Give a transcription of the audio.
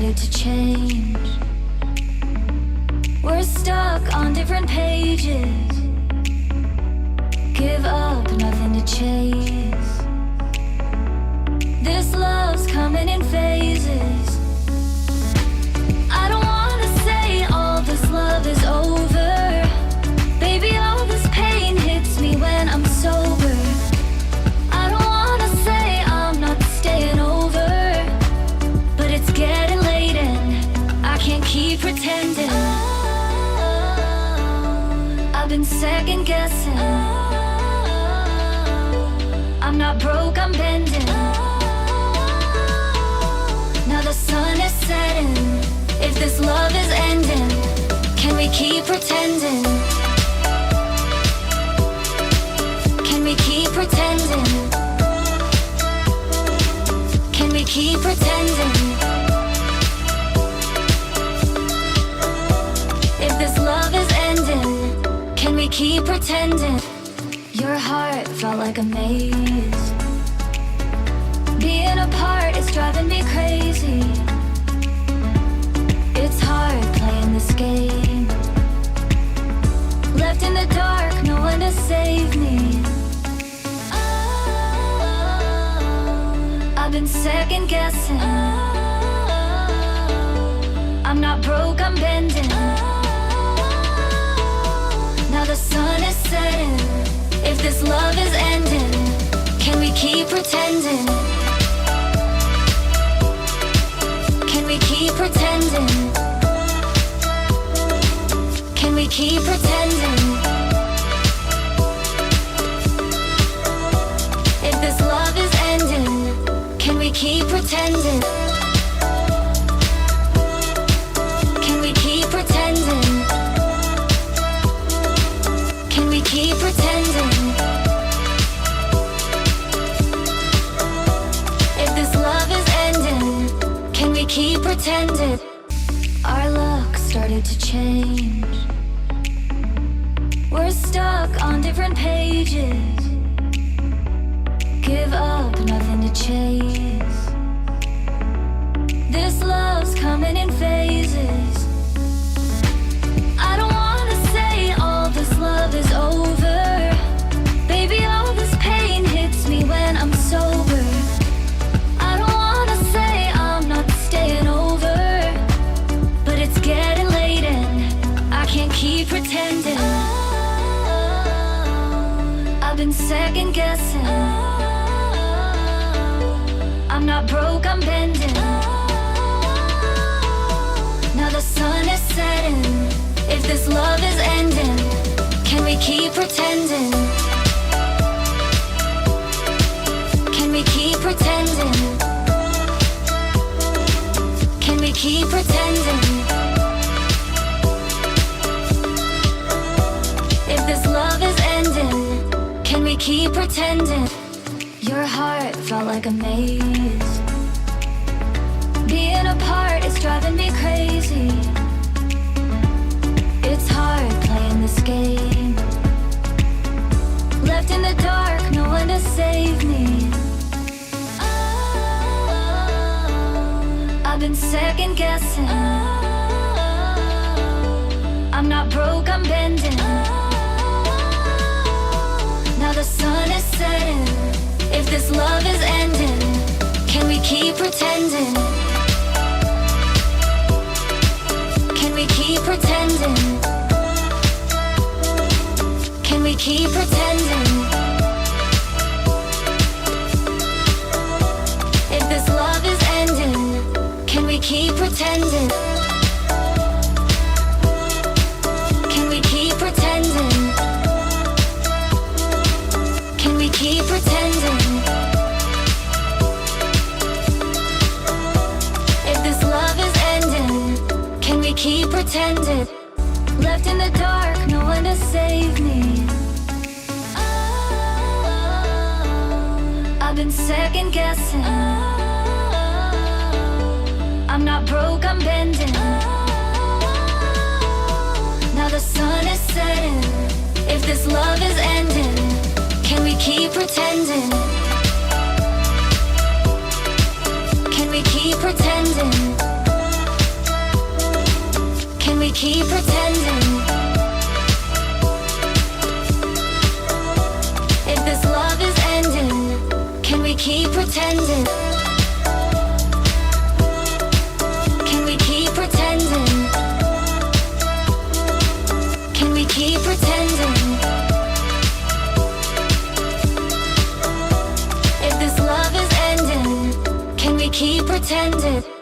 started to change. We're stuck on different pages. Give up, nothing to chase. This love's coming in phases. I don't wanna say all this love is over. Baby, all this pain hits me when I'm sober. I don't wanna say I'm not staying over, but it's getting late and I can't keep pretending. I've been second guessing. I'm not broke, I'm bending. Now the sun is setting. If this love is ending, can we keep pretending? Can we keep pretending? Can we keep pretending? If this love is ending, can we keep pretending? Your heart felt like a maze. Being apart is driving me crazy. It's hard playing this game. Left in the dark, no one to save me. I've been second guessing. I'm not broke, I'm bending. Now the sun is setting. If this love is ending, can we keep pretending? Can we keep pretending? Can we keep pretending? If this love is ending, can we keep pretending? Can we keep pretending? Can we keep pretending? If this love is ending, can we keep pretending? Our luck started to change. We're stuck on different pages. Give up, nothing to chase. This love's coming in phases. I don't wanna say all this love is over. Baby, all this pain hits me when I'm sober. I don't wanna say I'm not staying over, but it's getting late and I can't keep pretending. I've been second guessing. I'm not broke, I'm bending. Now the sun is setting. If this love is ending, can we keep pretending? Can we keep pretending? Can we keep pretending? If this love is ending, can we keep pretending? Your heart felt like a maze. Being apart is driving me crazy. It's hard playing this game. Left in the dark, no one to save me. I've been second guessing. I'm not broke, I'm bending. Now the sun is setting. If this love is ending, can we keep pretending? Can we keep pretending? Can we keep pretending? If this love is ending, can we keep pretending? Can we keep pretending? Can we keep pretending? If this love is ending, can we keep pretending? Left in the dark, no one to save me. I've been second guessing. I'm not broke, I'm bending. Now the sun is setting. If this love is ending, can we keep pretending? Can we keep pretending? Can we keep pretending? If this love is ending, can we keep pretending? Can we keep pretending? Can we keep pretending? If this love is ending, can we keep pretending?